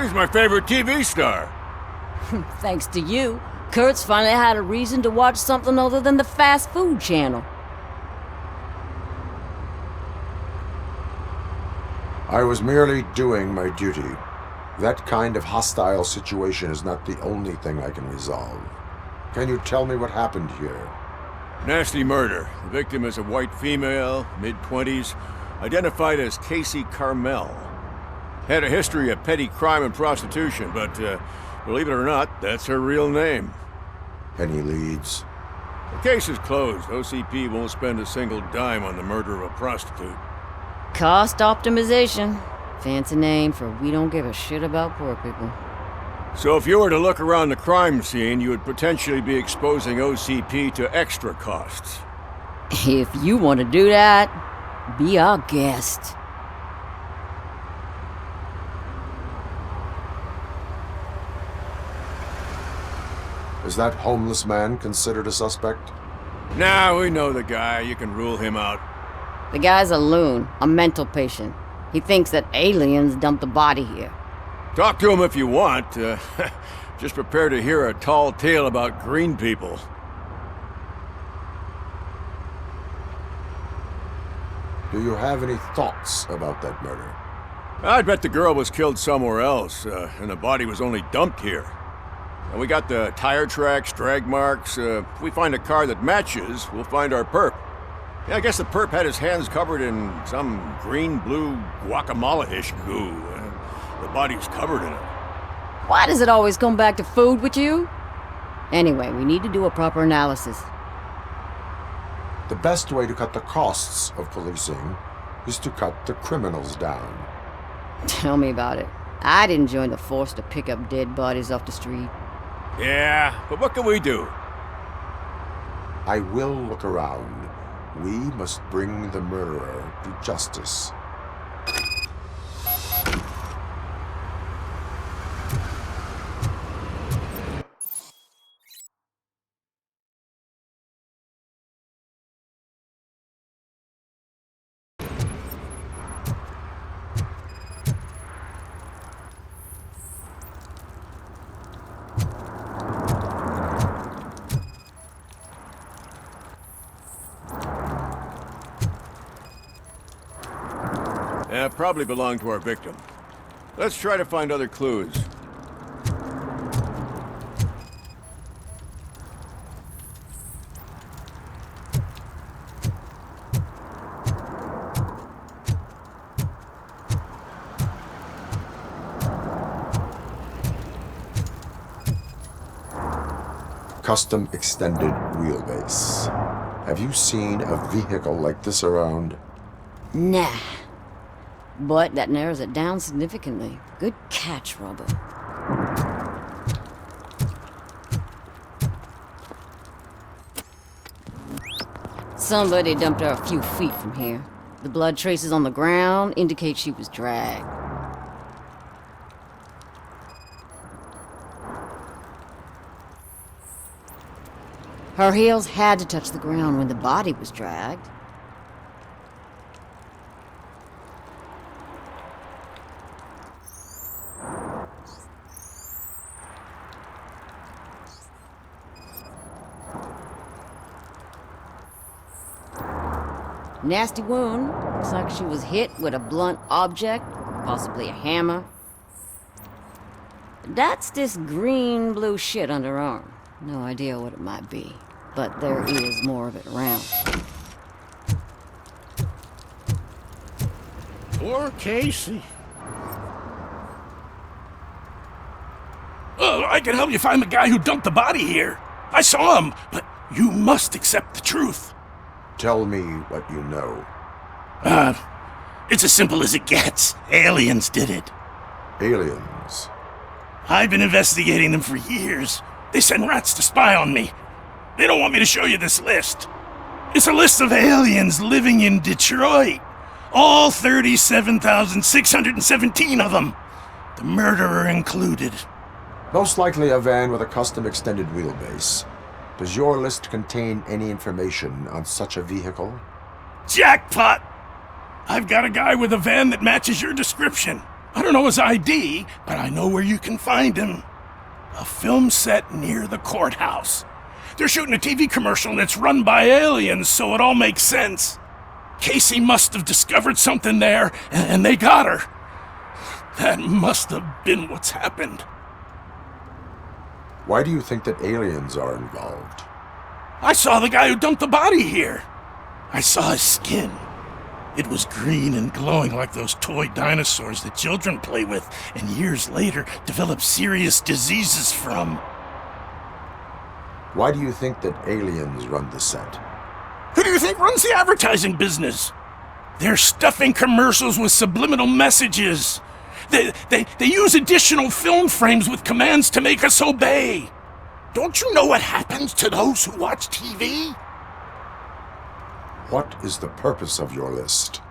He's my favorite TV star. Thanks to you, Kurt's finally had a reason to watch something other than the fast food channel. I was merely doing my duty. That kind of hostile situation is not the only thing I can resolve. Can you tell me what happened here? Nasty murder. The victim is a white female, mid-20s, identified as Casey Carmel. Had a history of petty crime and prostitution, but believe it or not, that's her real name. Any leads? The case is closed. OCP won't spend a single dime on the murder of a prostitute. Cost optimization. Fancy name for we don't give a shit about poor people. So if you were to look around the crime scene, you would potentially be exposing OCP to extra costs. If you want to do that, be our guest. Is that homeless man considered a suspect? Nah, we know the guy. You can rule him out. The guy's a loon, a mental patient. He thinks that aliens dumped the body here. Talk to him if you want. Just prepare to hear a tall tale about green people. Do you have any thoughts about that murder? I'd bet the girl was killed somewhere else, and the body was only dumped here. And we got the tire tracks, drag marks. If we find a car that matches, we'll find our perp. Yeah, I guess the perp had his hands covered in some green-blue guacamole-ish goo. The body's covered in it. Why does it always come back to food with you? Anyway, we need to do a proper analysis. The best way to cut the costs of policing is to cut the criminals down. Tell me about it. I didn't join the force to pick up dead bodies off the street. Yeah, but what can we do? I will look around. We must bring the murderer to justice. Probably belonged to our victim. Let's try to find other clues. Custom extended wheelbase. Have you seen a vehicle like this around? Nah. But that narrows it down significantly. Good catch, Robo. Somebody dumped her a few feet from here. The blood traces on the ground indicate she was dragged. Her heels had to touch the ground when the body was dragged. Nasty wound. Looks like she was hit with a blunt object, possibly a hammer. That's this green-blue shit under her arm. No idea what it might be, but there is more of it around. Poor Casey. Oh, I can help you find the guy who dumped the body here. I saw him, but you must accept the truth. Tell me what you know. It's as simple as it gets. Aliens did it. Aliens? I've been investigating them for years. They send rats to spy on me. They don't want me to show you this list. It's a list of aliens living in Detroit. All 37,617 of them. The murderer included. Most likely a van with a custom extended wheelbase. Does your list contain any information on such a vehicle? Jackpot! I've got a guy with a van that matches your description. I don't know his ID, but I know where you can find him. A film set near the courthouse. They're shooting a TV commercial and it's run by aliens, so it all makes sense. Casey must have discovered something there, and they got her. That must have been what's happened. Why do you think that aliens are involved? I saw the guy who dumped the body here. I saw his skin. It was green and glowing like those toy dinosaurs that children play with and years later develop serious diseases from. Why do you think that aliens run the set? Who do you think runs the advertising business? They're stuffing commercials with subliminal messages. They use additional film frames with commands to make us obey. Don't you know what happens to those who watch TV? What is the purpose of your list?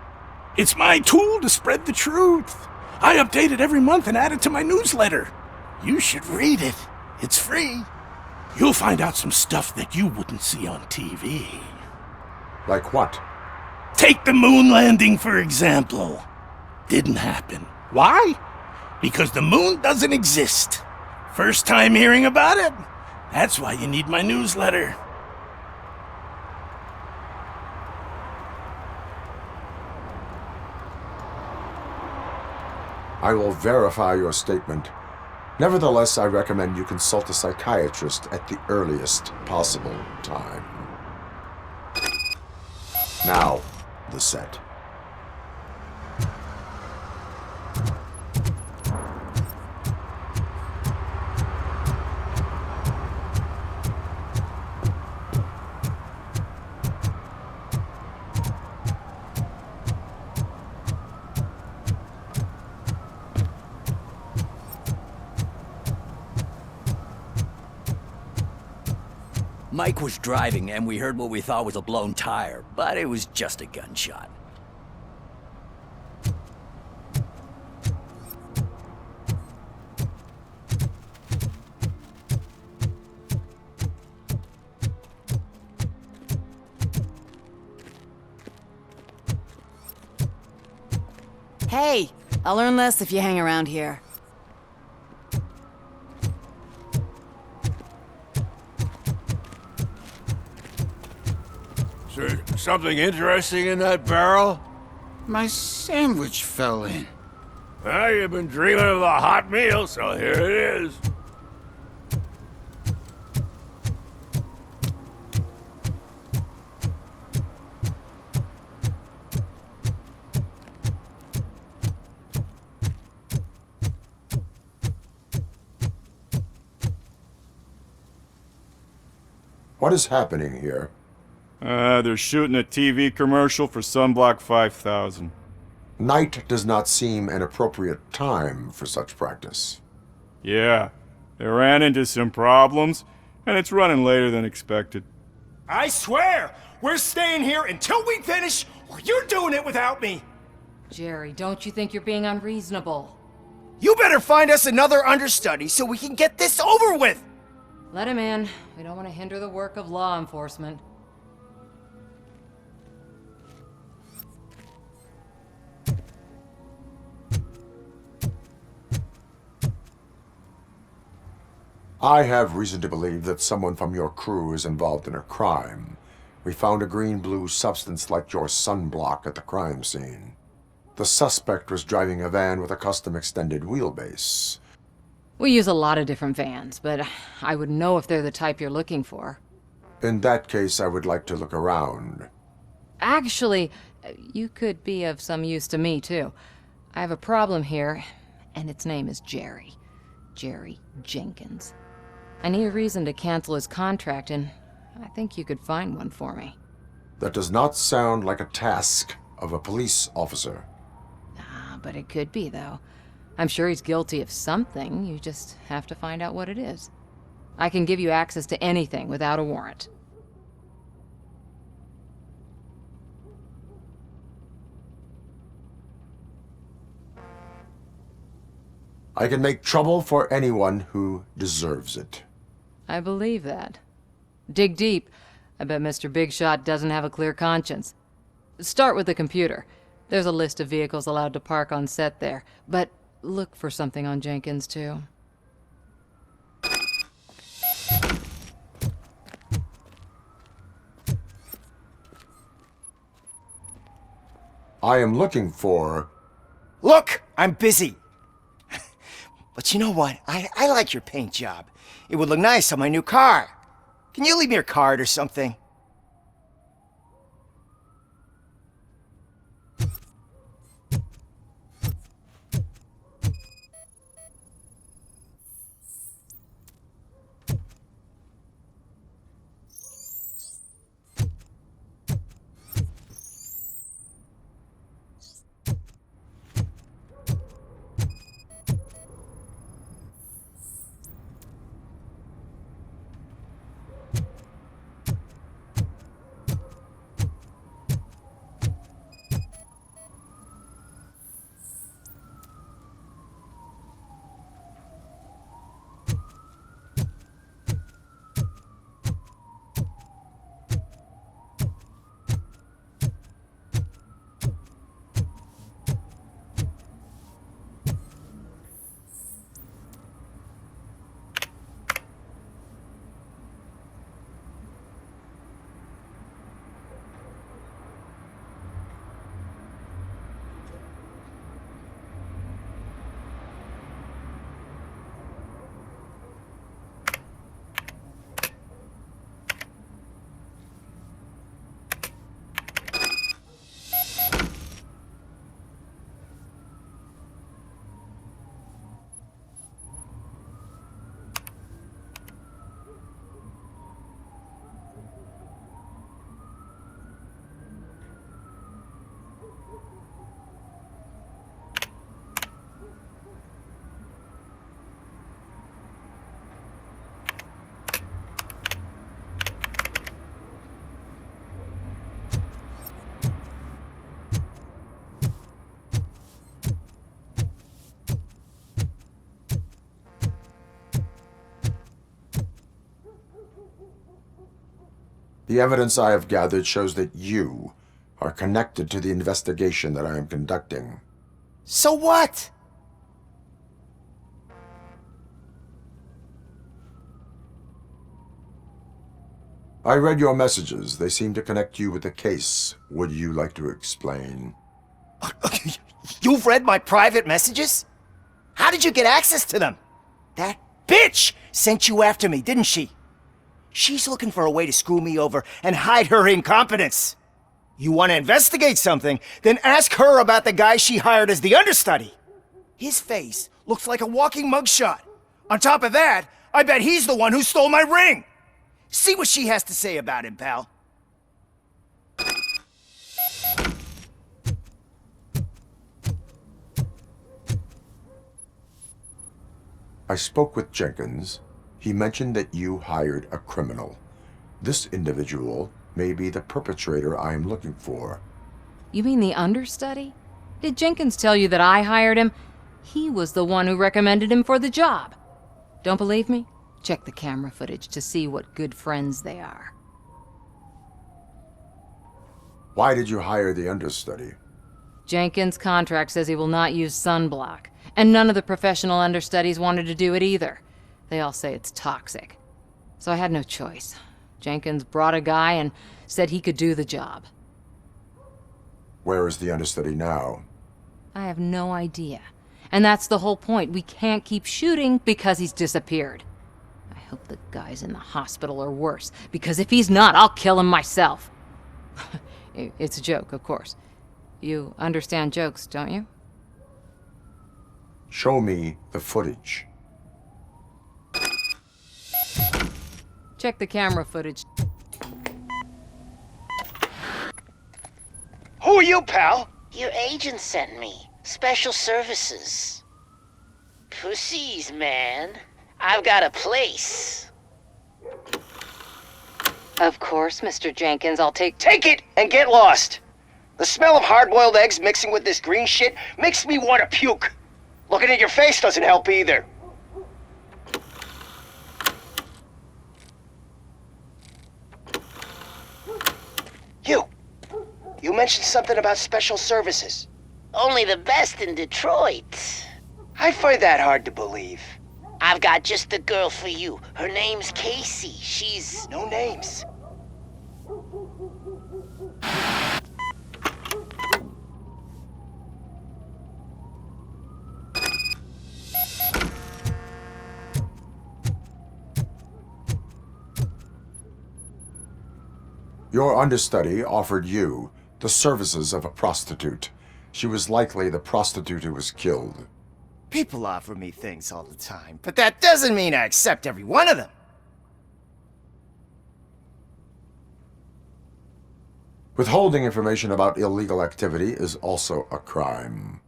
It's my tool to spread the truth. I update it every month and add it to my newsletter. You should read it. It's free. You'll find out some stuff that you wouldn't see on TV. Like what? Take the moon landing, for example. Didn't happen. Why? Because the moon doesn't exist. First time hearing about it? That's why you need my newsletter. I will verify your statement. Nevertheless, I recommend you consult a psychiatrist at the earliest possible time. Now, the set. Mike was driving, and we heard what we thought was a blown tire, but it was just a gunshot. Hey, I'll learn less if you hang around here. Is there something interesting in that barrel? My sandwich fell in. Well, you've been dreaming of a hot meal, so here it is. What is happening here? They're shooting a TV commercial for Sunblock 5000. Night does not seem an appropriate time for such practice. Yeah, they ran into some problems, and it's running later than expected. I swear, we're staying here until we finish, or you're doing it without me. Jerry, don't you think you're being unreasonable? You better find us another understudy so we can get this over with. Let him in. We don't want to hinder the work of law enforcement. I have reason to believe that someone from your crew is involved in a crime. We found a green-blue substance like your sunblock at the crime scene. The suspect was driving a van with a custom extended wheelbase. We use a lot of different vans, but I would know if they're the type you're looking for. In that case, I would like to look around. Actually, you could be of some use to me, too. I have a problem here, and its name is Jerry. Jerry Jenkins. I need a reason to cancel his contract, and I think you could find one for me. That does not sound like a task of a police officer. But it could be, though. I'm sure he's guilty of something. You just have to find out what it is. I can give you access to anything without a warrant. I can make trouble for anyone who deserves it. I believe that. Dig deep. I bet Mr. Big Shot doesn't have a clear conscience. Start with the computer. There's a list of vehicles allowed to park on set there. But look for something on Jenkins, too. I am looking for... Look, I'm busy. But you know what? I like your paint job. It would look nice on my new car. Can you leave me your card or something? The evidence I have gathered shows that you are connected to the investigation that I am conducting. So what? I read your messages. They seem to connect you with the case. Would you like to explain? You've read my private messages? How did you get access to them? That bitch sent you after me, didn't she? She's looking for a way to screw me over and hide her incompetence. You want to investigate something, then ask her about the guy she hired as the understudy. His face looks like a walking mugshot. On top of that, I bet he's the one who stole my ring. See what she has to say about him, pal. I spoke with Jenkins. He mentioned that you hired a criminal. This individual may be the perpetrator I am looking for. You mean the understudy? Did Jenkins tell you that I hired him? He was the one who recommended him for the job. Don't believe me? Check the camera footage to see what good friends they are. Why did you hire the understudy? Jenkins' contract says he will not use sunblock, and none of the professional understudies wanted to do it either. They all say it's toxic. So I had no choice. Jenkins brought a guy and said he could do the job. Where is the understudy now? I have no idea. And that's the whole point. We can't keep shooting because he's disappeared. I hope the guy's in the hospital or worse, because if he's not, I'll kill him myself. It's a joke, of course. You understand jokes, don't you? Show me the footage. Check the camera footage. Who are you, pal? Your agent sent me. Special services. Pussies, man. I've got a place. Of course, Mr. Jenkins, I'll take Take it and get lost. The smell of hard-boiled eggs mixing with this green shit makes me want to puke. Looking at your face doesn't help either. You mentioned something about special services. Only the best in Detroit. I find that hard to believe. I've got just the girl for you. Her name's Casey. She's... No names. Your understudy offered you the services of a prostitute. She was likely the prostitute who was killed. People offer me things all the time, but that doesn't mean I accept every one of them. Withholding information about illegal activity is also a crime.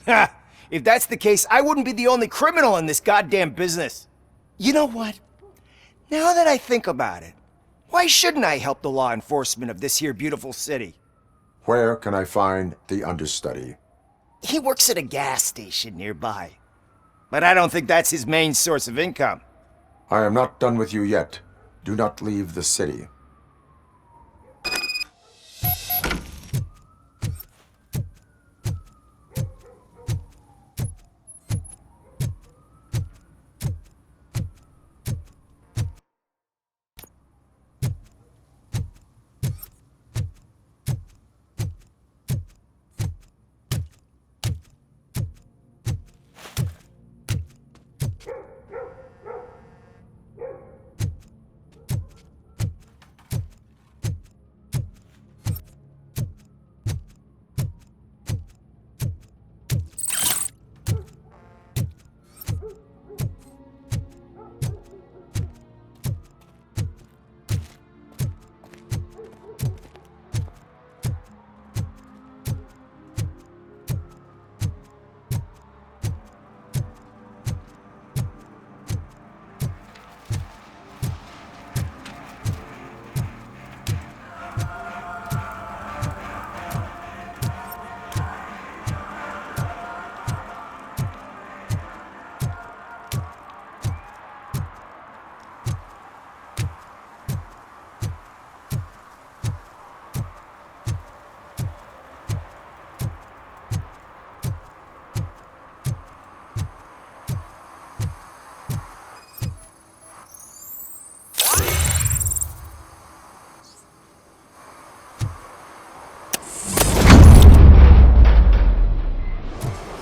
Ha! If that's the case, I wouldn't be the only criminal in this goddamn business. You know what? Now that I think about it, why shouldn't I help the law enforcement of this here beautiful city? Where can I find the understudy? He works at a gas station nearby. But I don't think that's his main source of income. I am not done with you yet. Do not leave the city.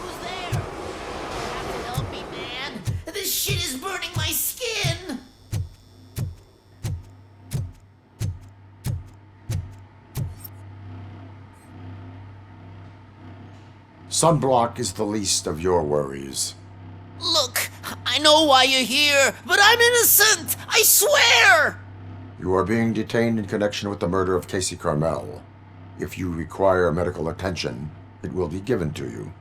Who's there? You have to help me, man. This shit is burning my skin. Sunblock is the least of your worries. Look, I know why you're here, but I'm innocent. I swear. You are being detained in connection with the murder of Casey Carmel. If you require medical attention, it will be given to you.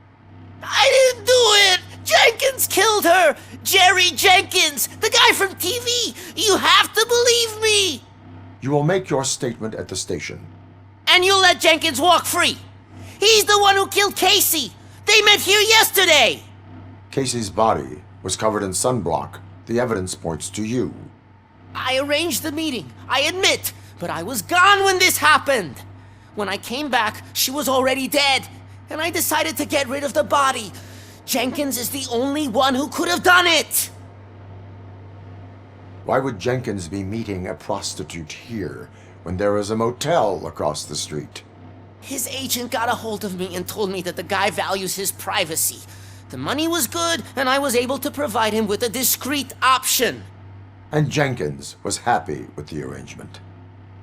I didn't do it. Jenkins killed her. Jerry Jenkins, the guy from TV. You have to believe me. You will make your statement at the station. And you'll let Jenkins walk free. He's the one who killed Casey. They met here yesterday. Casey's body was covered in sunblock. The evidence points to you. I arranged the meeting, I admit, but I was gone when this happened. When I came back, she was already dead, and I decided to get rid of the body. Jenkins is the only one who could have done it. Why would Jenkins be meeting a prostitute here when there is a motel across the street? His agent got a hold of me and told me that the guy values his privacy. The money was good, and I was able to provide him with a discreet option. And Jenkins was happy with the arrangement.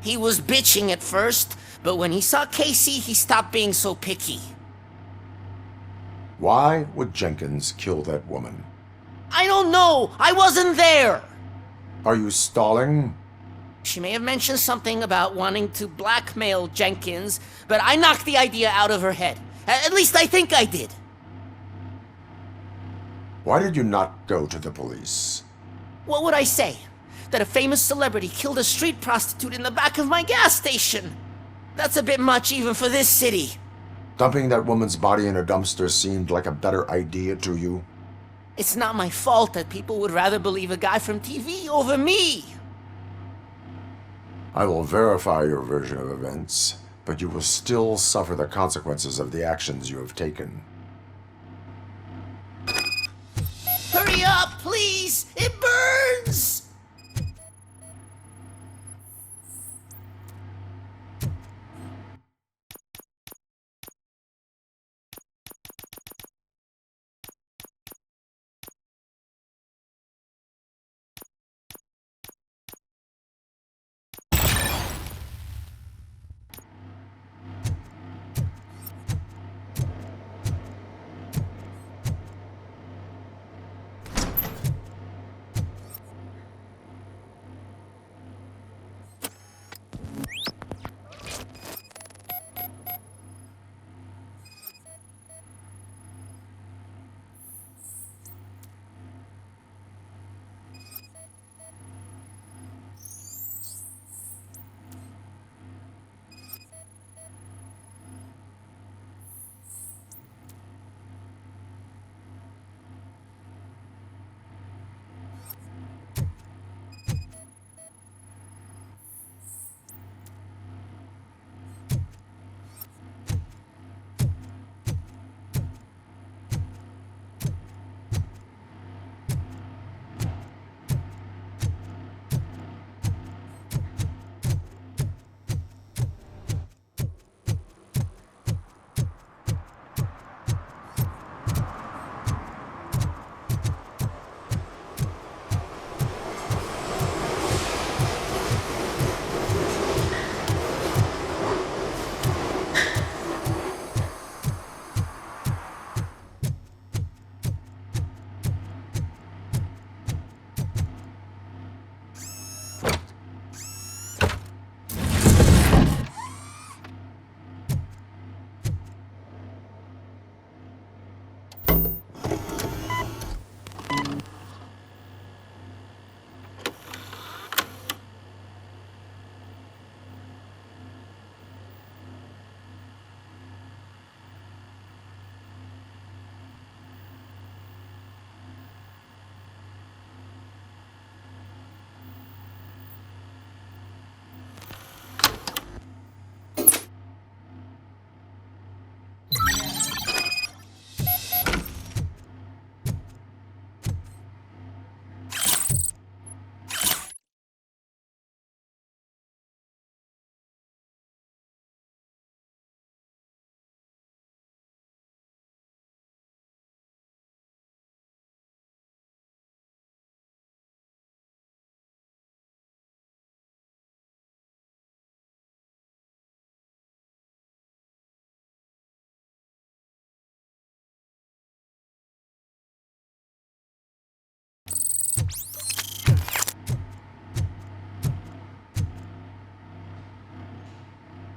He was bitching at first, but when he saw Casey, he stopped being so picky. Why would Jenkins kill that woman? I don't know. I wasn't there. Are you stalling? She may have mentioned something about wanting to blackmail Jenkins, but I knocked the idea out of her head. At least I think I did. Why did you not go to the police? What would I say? That a famous celebrity killed a street prostitute in the back of my gas station? That's a bit much even for this city. Dumping that woman's body in a dumpster seemed like a better idea to you? It's not my fault that people would rather believe a guy from TV over me. I will verify your version of events, but you will still suffer the consequences of the actions you have taken. up, please! It burns!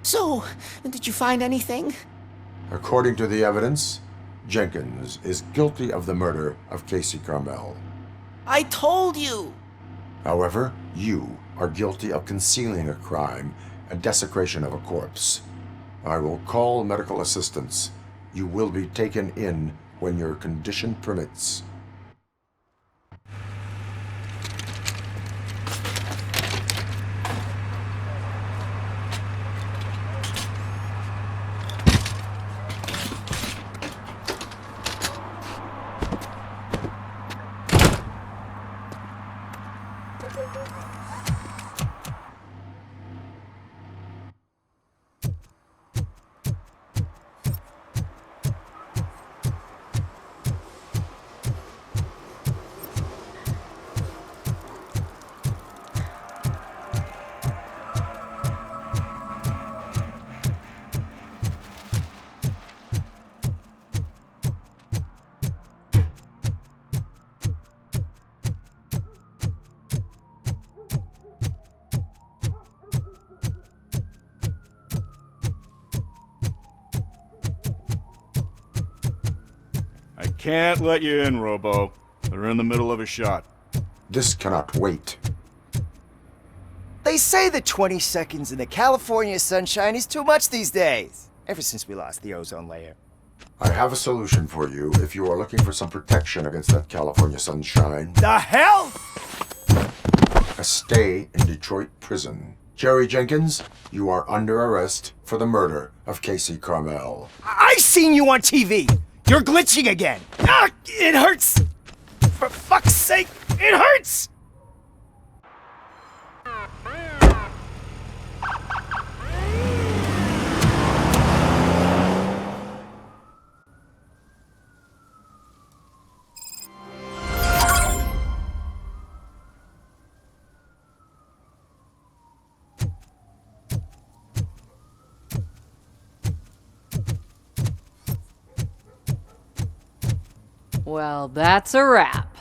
So, did you find anything? According to the evidence, Jenkins is guilty of the murder of Casey Carmel. I told you! However, you are guilty of concealing a crime and desecration of a corpse. I will call medical assistance. You will be taken in when your condition permits. I can't let you in, Robo. They're in the middle of a shot. This cannot wait. They say the 20 seconds in the California sunshine is too much these days. Ever since we lost the ozone layer. I have a solution for you if you are looking for some protection against that California sunshine. The hell? A stay in Detroit prison. Jerry Jenkins, you are under arrest for the murder of Casey Carmel. I seen you on TV. You're glitching again. Ah, it hurts. For fuck's sake, it hurts! Well, that's a wrap.